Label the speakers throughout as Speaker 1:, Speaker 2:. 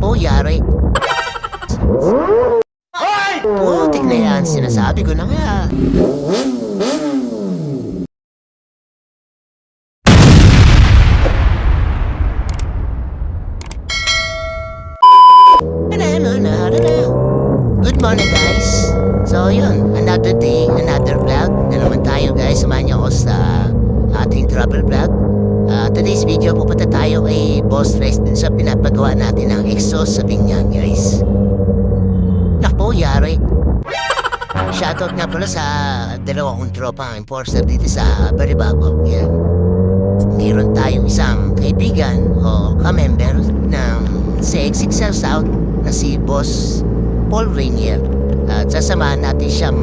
Speaker 1: Naku, yari. Putik na yan, sinasabi ko na nga. Good morning guys. So yun, another day, another vlog na naman tayo guys. Samahan niyo ako sa ating travel vlog. Today's video, pupunta tayo kay Boss Rex din sa pinapagawa natin ng exhaust sa Binyan guys. Naku, yari. Shoutout nga pala sa dalawang tropang enforcer dito sa Baribago. Yan. Meron tayong isang kaibigan o ka-member ng CX6 South na si Boss Paul Rainier. At sasamahan natin siyang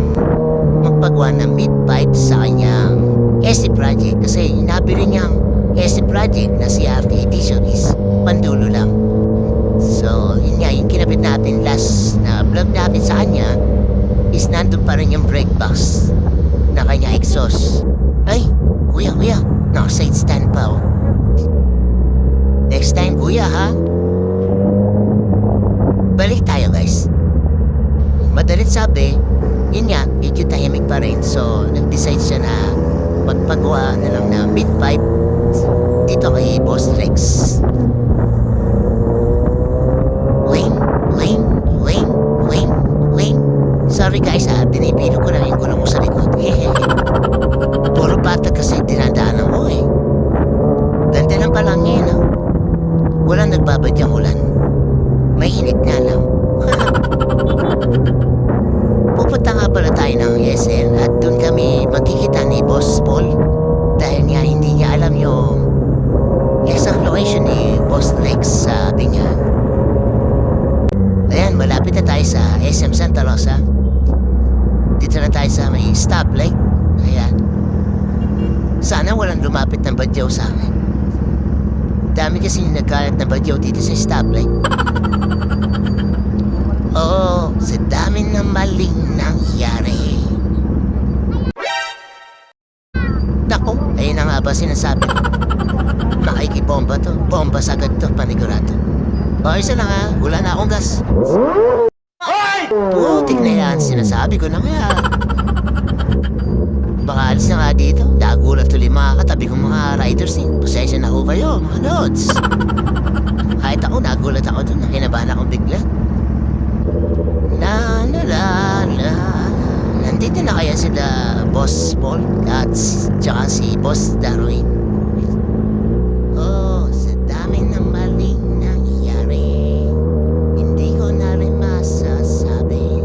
Speaker 1: magpagawa ng mid-pipe sa kanyang SC project kasi nabili niyang SC project na si RT Edition is pandulo lang. So, yun nga, yung kinabit natin last na vlog natin sa kanya is nandun pa rin yung brake box na kanya exhaust. Ay, kuya, naka-side stand pa oh. Next time, kuya ha? Balik tayo guys. Madalit sabi, yun nga, medyo tahimik pa rin. So, nag-decide siya na magpagawa na lang na mid-pipe dito kay Boss Rex. Wing. Sorry guys ha, binibilo ko lang yung gulong mo sa likod. Puro bata kasi dinadaanan ko eh. Ganda lang palang yun ha. Walang nagbabadyang ulan. Mainit nga lang. Pupunta nga pala tayo ng SL at doon kami magkikita ni Boss Paul dahil nga hindi niya alam yung exact location ni Boss Rex sa Binyan. Ayan, malapit na tayo sa SM Santa Rosa. Dito na tayo sa may stoplight. Ayan. Sana walang lumapit ng badyaw sa akin. Dami kasi nagkalat na badyaw dito sa stoplight. Oo, sa dami na maling nangyari. Naku, ayun na nga ba sinasabi? Makikibomba to. Bomba sagad to, panigurado. O, isa na nga, wala na akong gas. Putik na yan, sinasabi ko na nga. Baka alis na nga dito. Nagulat tuloy mga katabi kong mga riders eh. Pasensya na ho kayo, mga lods. Kahit ako, nagulat ako dun. Kinabahan akong bigla. La. Nandito na kaya sila Boss Paul at tsaka si Boss Darwin. Oh, sa dami ng maling nangyari. Hindi ko na rin masasabi.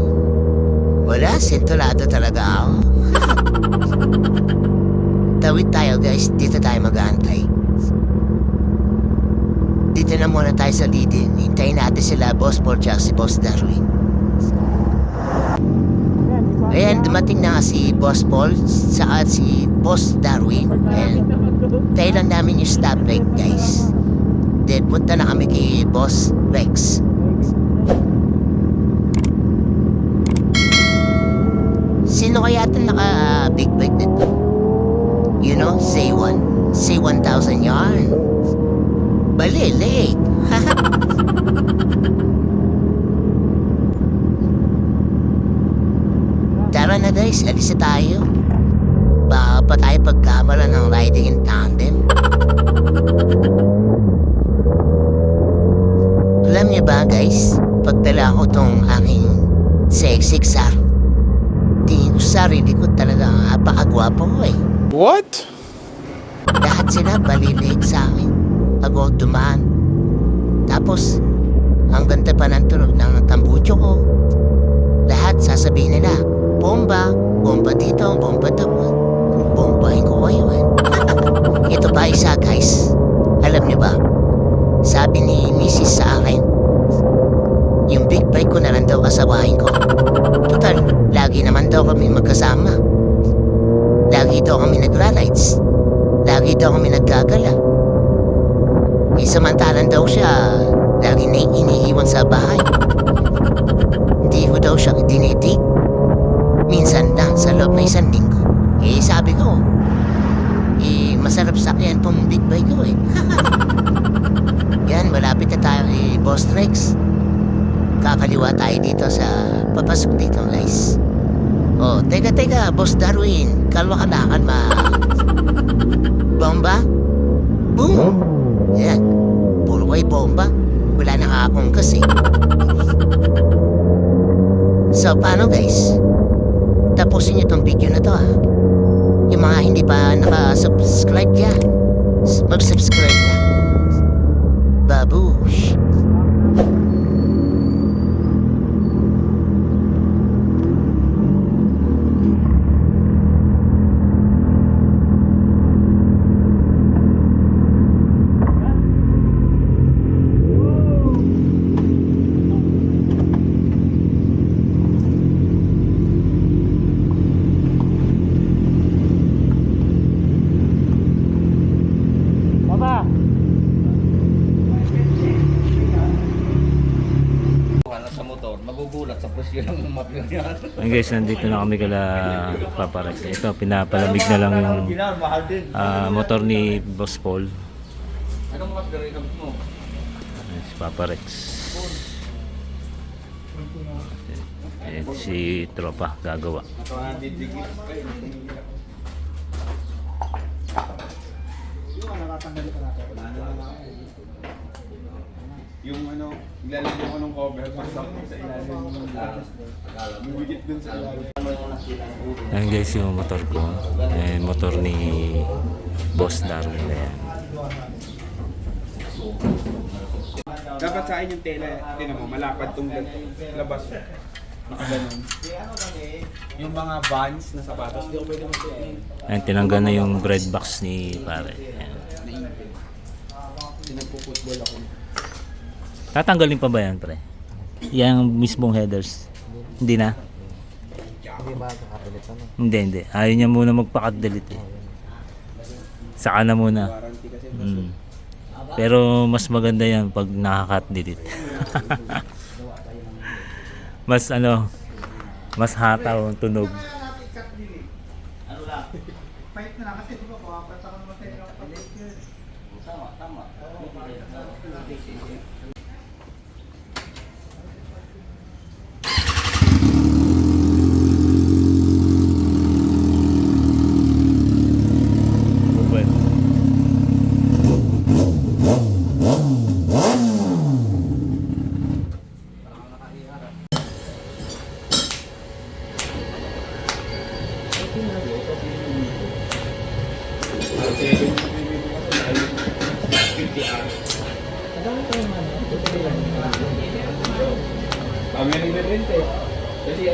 Speaker 1: Wala, sentolado talaga ako. Tawid tayo guys, dito tayo mag-aantay. Dito na muna tayo sa lidin. Hintayin natin sila Boss Paul tsaka si Boss Darwin. Ayan, dumating na si Boss Paul saka si Boss Darwin. And tayo lang namin yung stoplight guys. Then punta na kami kay Boss Rex. Sino kaya ito naka-big bike nito? You know, say 1,000 yarn. Balilig. Tara na guys, alis na tayo. Baka pa tayo pagkamala ng riding in tandem. Alam niyo ba guys, pagdala ko tong aking CX6R, tingin ko sa sarili ko talaga napakagwapo ko eh.
Speaker 2: What?
Speaker 1: Lahat sila balilig sa akin pag ako dumaan. Tapos, ang ganda pa ng tunog ng tambucho ko. Lahat sasabihin nila, bomba dito, bomba doon. Bombahin ko kayo eh. Ito pa isa guys. Alam niyo ba? Sabi ni Mrs. sa akin, yung big bike ko na lang daw kasawahin ko. Total, lagi naman daw kami magkasama. Lagi daw kami nagra-rides. Lagi daw kami nagkagala. Samantalan daw siya, lagi na iniiwan sa bahay. Hindi ko daw siya dinitig. Minsan lang sa loob na isang linggo. Sabi ko, masarap sakyan tong big bike ko eh. Yan, malapit na tayo kay Boss Rex. magkakaliwa tayo dito sa papasok dito guys. Oh, teka, Boss Darwin. Kalma ka na, kalma. Bomba? Boom! Yan. Puro kayo bomba. Wala na nga akong kasi. So, paano guys? Tapusin nyo tong video na to ha. Yung mga hindi pa naka-subscribe dyan, mag-subscribe na. Babush!
Speaker 2: Sa motor, magugulat sa presyo ng mapyo niya.
Speaker 3: Ayun guys, nandito na kami kala Paparex. Ito, pinapalamig na lang yung motor ni Boss Paul.
Speaker 2: Anong mapyo rin mo?
Speaker 3: Si Paparex. Si Tropa gagawa.
Speaker 4: Yung ano, ilalagay mo ng cover pasok sa ilalim ng yung bigit dun sa ilalim.
Speaker 3: Ayun guys, yung motor ko. Motor ni Boss Darwin na yan.
Speaker 4: Dapat sa akin yung tela, tinan mo, malapad tong labas. Nakaganon. Yung mga vans na sapatos, di ko pwede mag-tela.
Speaker 3: Ayun, tinanggal na yung bread box ni pare. Ayan.
Speaker 4: Sinagpo-football ako.
Speaker 3: Tatanggalin pa ba yan, pre? Yang mismong headers. Hindi na?
Speaker 5: Hindi ba kakapilit ano?
Speaker 3: Hindi. Ayaw niya muna magpa-cut-delete eh. Saka na muna.
Speaker 4: Warranty kasi.
Speaker 3: Pero mas maganda yan pag nakaka-cut-delete. Mas mas hataw ang tunog.
Speaker 4: Kami rin rent eh. Kasi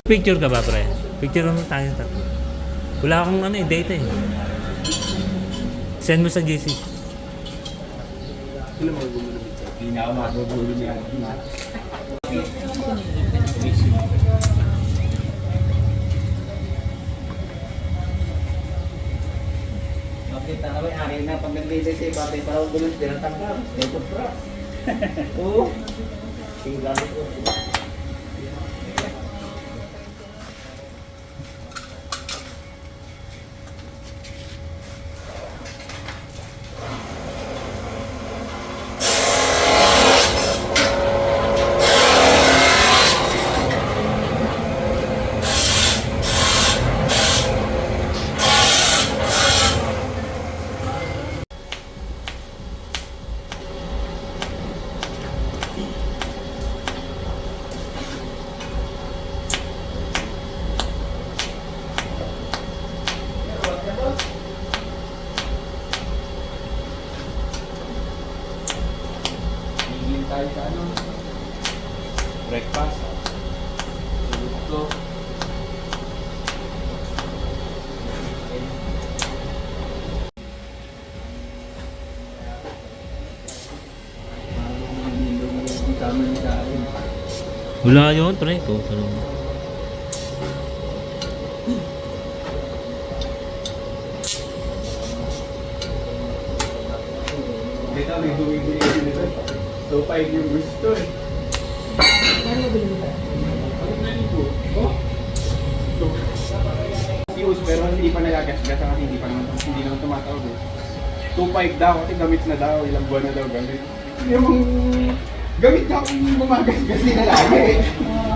Speaker 3: Picture ka ba, pre? Picture mo tayo. Wala akong data eh. Send mo sa GC.
Speaker 4: hindi na ako magugulo niya.
Speaker 2: Makita na ba yung akin na pag naglilay sa iba, may parang gulong tinatanggal. Ito pra. Oo. Tingnan ko.
Speaker 4: Tayo sa ano? Breakfast. Tulog ko.
Speaker 3: Wala yun, pre. Ito, ano.
Speaker 4: Ito, may bumibili nito. So, 5 yung gusto eh. Oh? Use, pero hindi pa nagagasgas kasi hindi naman tumatawag eh. 2.5 daw kasi gamit na daw, ilang buwan na daw gamit. Yung gamit na akong gumagasgas nila lagi eh.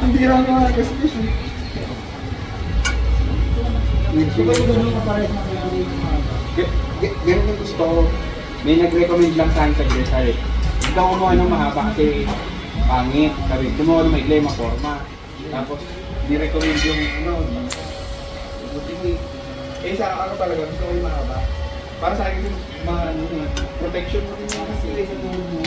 Speaker 4: Hindi lang gumagasgas eh. Ganun yung gusto ko. May nag-recommend lang sa akin sa Gresal eh. Hindi ako kumuha ng mahaba kasi pangit. Sabi, kumuha ng maigla yung maforma. Tapos, ni-recommend yung eh sa ako talaga, gusto ko yung mahaba. Para sa akin, protection mo din yung kasi sa tuhod mo.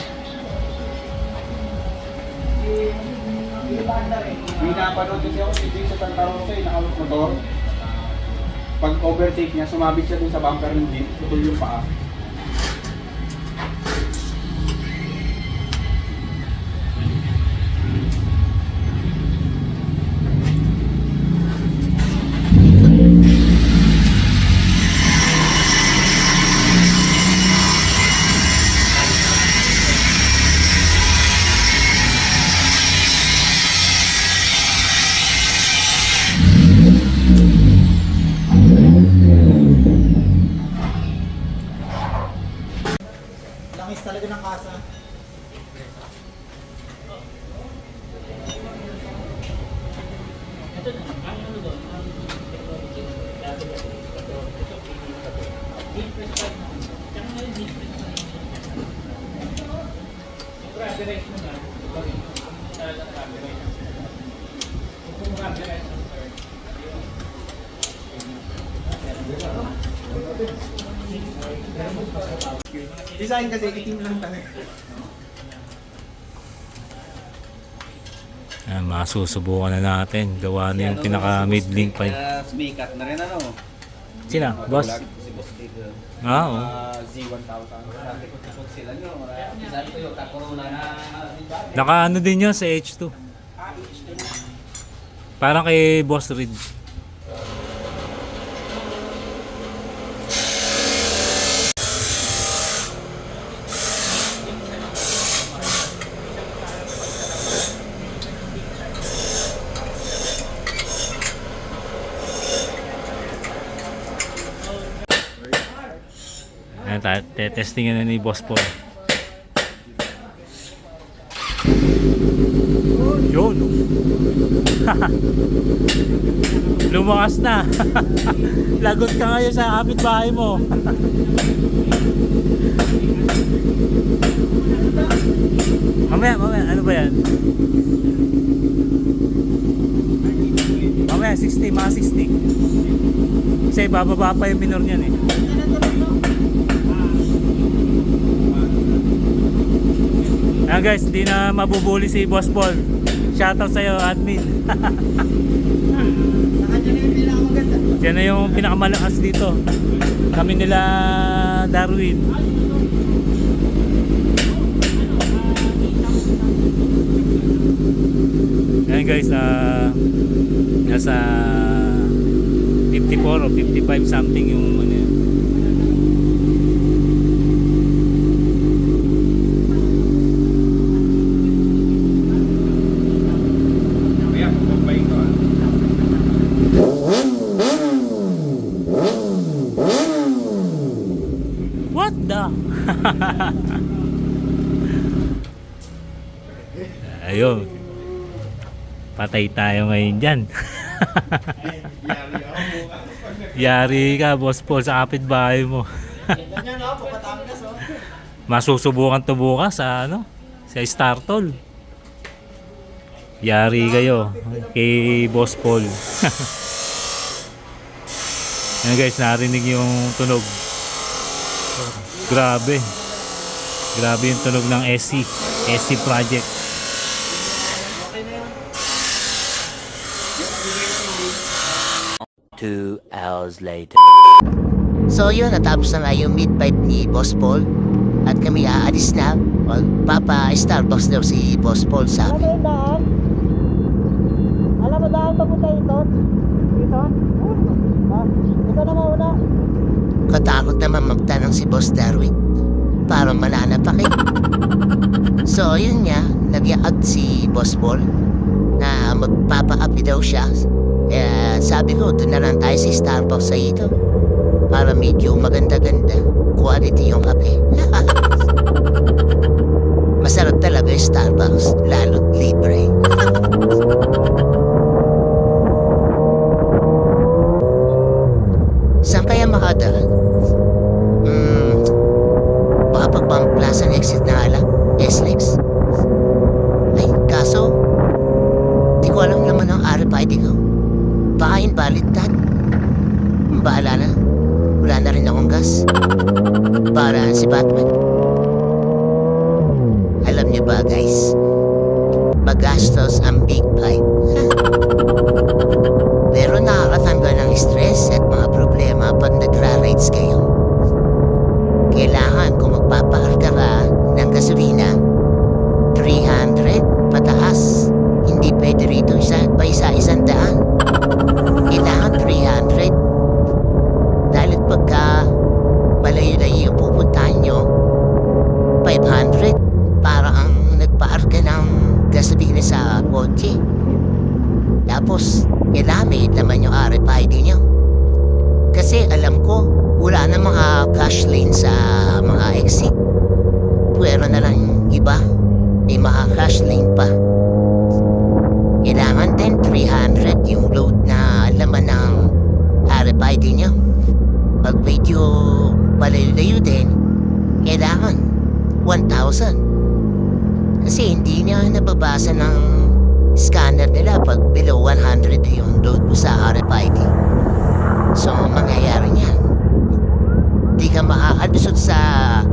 Speaker 4: May napanood kasi ako si Jay sa Santa Rosa, nakawag motor. Pag overtake niya, sumabit siya dun sa bumper ng jeep, putol yung paa.
Speaker 2: Langis talaga ng kasa.
Speaker 4: Design kasi itim lang talaga.
Speaker 3: Masusubukan na natin. Gawa na yung pinaka-mid-link pa.
Speaker 2: Sumikat na rin ano.
Speaker 3: Sina? Boss?
Speaker 2: Si Boss Digger.
Speaker 3: Ah, oo.
Speaker 4: Z1000.
Speaker 2: Sabi ko tapos sila nyo. Sabi ko yung Corona na.
Speaker 3: Naka ano din yun sa H2. Parang kay Boss Reed. Ayan, testingin na ni Boss Paul. Yun. Lumakas na. Lagot ka ngayon sa kapitbahay mo. Mamaya, ano ba yan? Mamaya, 60, mga 60. Kasi bababa pa yung minor niyan eh. Ayan guys, hindi na mabubuli si Boss Paul. Shoutout sa'yo, admin. Siya na yung pinakamalakas dito. Kami nila Darwin. Ayan guys, nasa 54 o 55 something yung ano yun. What the? Ayun. Patay tayo ngayon dyan. Yari ka, Boss Paul, sa kapitbahay mo. Masusubukan to bukas sa ano? Sa Startol. Yari kayo kay Boss Paul. Ayan guys, narinig yung tunog. Grabe. Grabe yung tunog ng SC Project.
Speaker 1: 2 hours later. So yun, natapos na nga yung mid-pipe ni Boss Paul. At kami aalis na. Well, Starbucks daw si Boss Paul sa akin.
Speaker 2: Alam mo daan papunta ito? Dito? Ito na mauna.
Speaker 1: Katakot naman magtanong si Boss Darwin. para mananapak eh. So yun nga, nag-act si Boss Paul na magpapa-update daw siya. Sabi ko, doon na lang tayo sa Starbucks sa ito para medyo maganda-ganda quality yung kape. Masarap talaga yung Starbucks, lalo't libre. Saan kaya makadaan? Baka pagbang Plaza Exit na lang, SLEX. Ay, kaso, di ko alam naman ang RFID ko. Baka invalid tag. Bahala na. Wala na rin akong gas. Para si Batman. Alam niyo ba guys, magastos ang Big Bike. Pero nakakatanggal ng stress at mga problema pag nagra-rides kayo. Kailangan kung magpapaarga ka ng gasolina, 300 pataas. Hindi pwede rito isa-100. Kailangan 300. Dahil pagka malayo-layo yung pupuntahan nyo, 500 para ang nagpaarga ng gasolina sa kotse. Tapos, kailangan naman yung RFID nyo. Kasi alam ko, wala na mga cash lane sa mga exit. Pero na lang yung iba, may mga cash lane pa. Kailangan din 300 yung load na laman ng RFID nyo. Pag medyo malayo-layo din, kailangan 1,000. Kasi hindi niya nababasa ng scanner nila pag below 100 yung load mo sa RFID. So, mangyayari niyan. Di ka makakalusot sa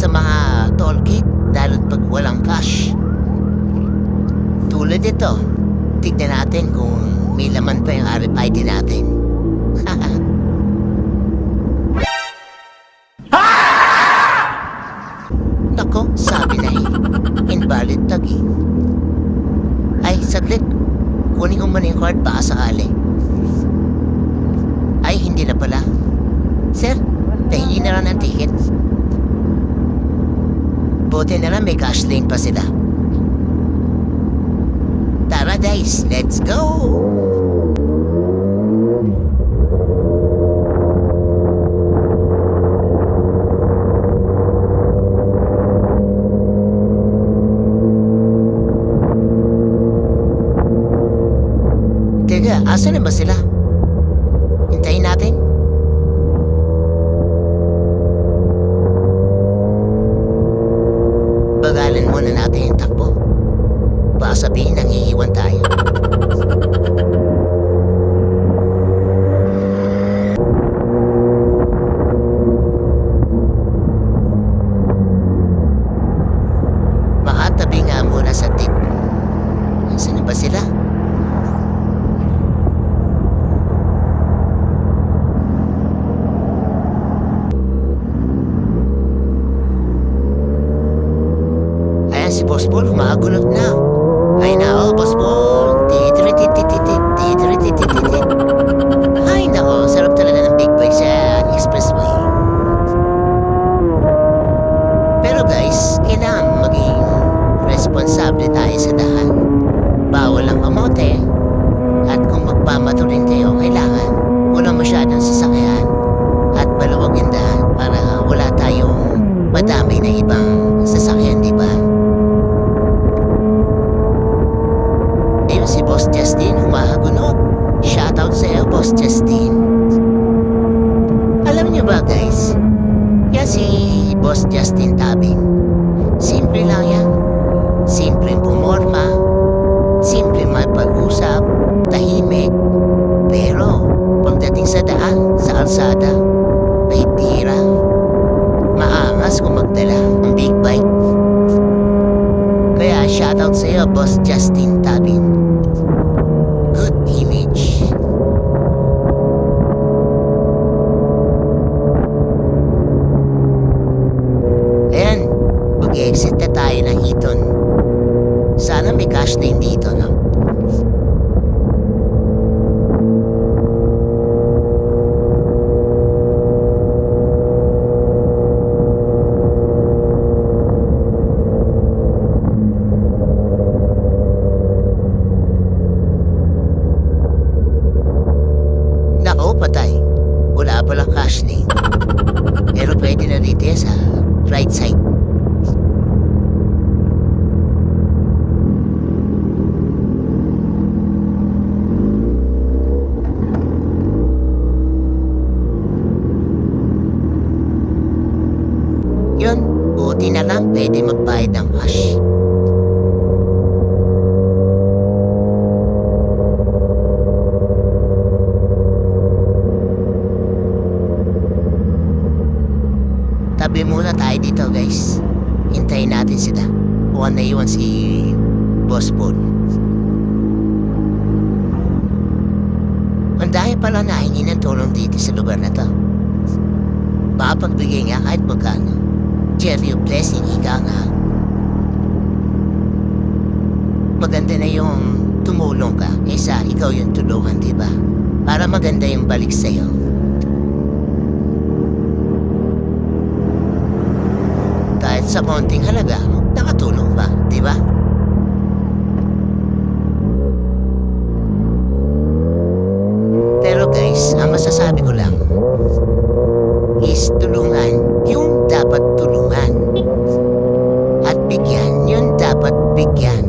Speaker 1: mga toll gate, lalo't pag walang cash. Tulad ito, tignan natin kung may laman pa yung RFID natin. Nako, sabi na eh, invalid tag eh. Ay, saglit, kunin ko muna yung card baka sakali. Ay, hindi na pala. Sir, pahingi na lang ng ticket. Buti na lang may cash lane pa sila. Tara guys, let's go! Teka, asan na ba sila? Hintayin natin. Bagalan muna natin yung takbo. Baka sabihin nangiiwan tayo. Makatabi nga muna sa tip. Saan na ba sila? Si Boss Paul, humagulot na. Ay nako, Boss Paul. Ay nako, sarap talaga ng big bike sa expressway. Pero guys, kailangan maging responsable tayo sa daan. Bawal ang kamote. At kung magpamato rin kayo, kailangan wala masyadong sasakyan at maluwag yung daan para wala tayong madami na ibang sasakyan, di ba? Si Boss Justin humahagunot. Shoutout sa iyo, Boss Justin. Alam niyo ba guys, yan si Boss Justin Tabing. Simple lang yan. Simple pumorma. Simple mapag-usap. Tahimik. Pero pagdating sa daan, sa alsada, ay tira. Maangas kung magdala ng big bike. Kaya shoutout sa iyo, Boss Justin Tabing. Good image. Ayan, mag-exit na tayo ng Eton. Sana may cash lane dito, no? dito yan sa right side. Yun, buti na lang pwede magbayad ng cash. Tabi muna tayo dito guys. Hintayin natin sila. Buwan na iwan si Boss Paul. Ang dahil pala nahingi ng tulong dito sa lugar na to. Baka pagbigay nga kahit magkano. Cherry of blessing, ika nga. Maganda na yung tumulong ka kaysa ikaw yung tulungan, diba? Para maganda yung balik sa'yo. Kahit sa konting halaga, nakatulong pa, diba? Pero guys, ang masasabi ko lang is tulungan yung dapat tulungan. At bigyan yung dapat bigyan.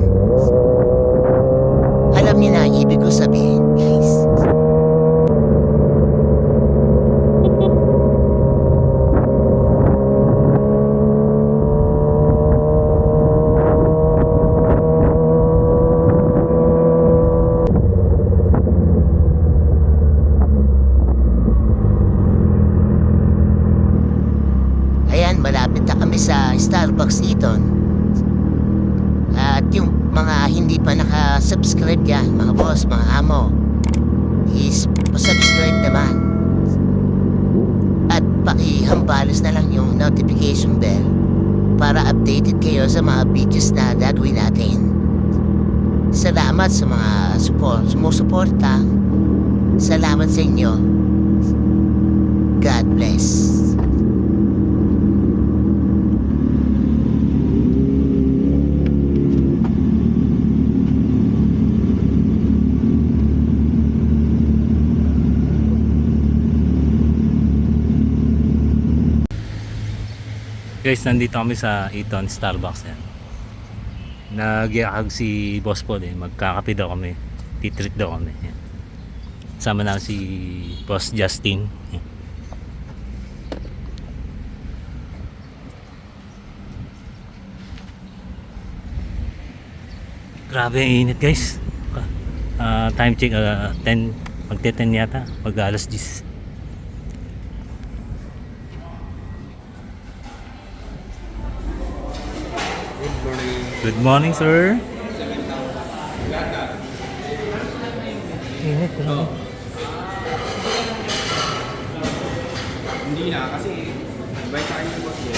Speaker 1: Alam niyo na ang ibig ko sabihin, guys. Ayan, malapit na kami sa Starbucks Eton. At yung mga hindi pa naka-subscribe dyan, mga boss, mga amo, is pa-subscribe naman. At pakihambalos na lang yung notification bell para updated kayo sa mga videos na gagawin natin. Salamat sa mga sumusuporta. Salamat sa inyo. God bless.
Speaker 3: Guys, nandito kami sa Eton Starbucks yan. Nagyakag si Boss Paul magkakape daw kami. Titreat daw kami. Yan. Sama na si Boss Justin. Yan. Grabe ang init guys. Time check 10, magte-10 yata, mag alas 10. Good morning, sir. Init,
Speaker 4: Oo. Hindi na kasi invite sa akin yung boss niya.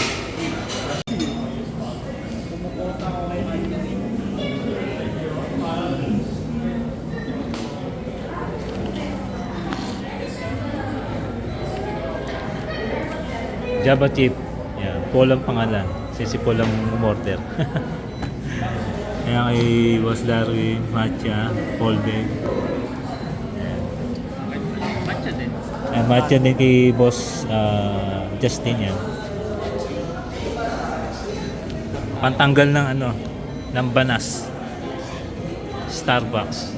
Speaker 3: Java chip. Yan, Paul ang pangalan. Si Paul ang umorder. Kaya kay Boss Darwin, Matcha, Paul din. Matcha din kay Boss Justin yan. Pantanggal ng ng banas. Starbucks.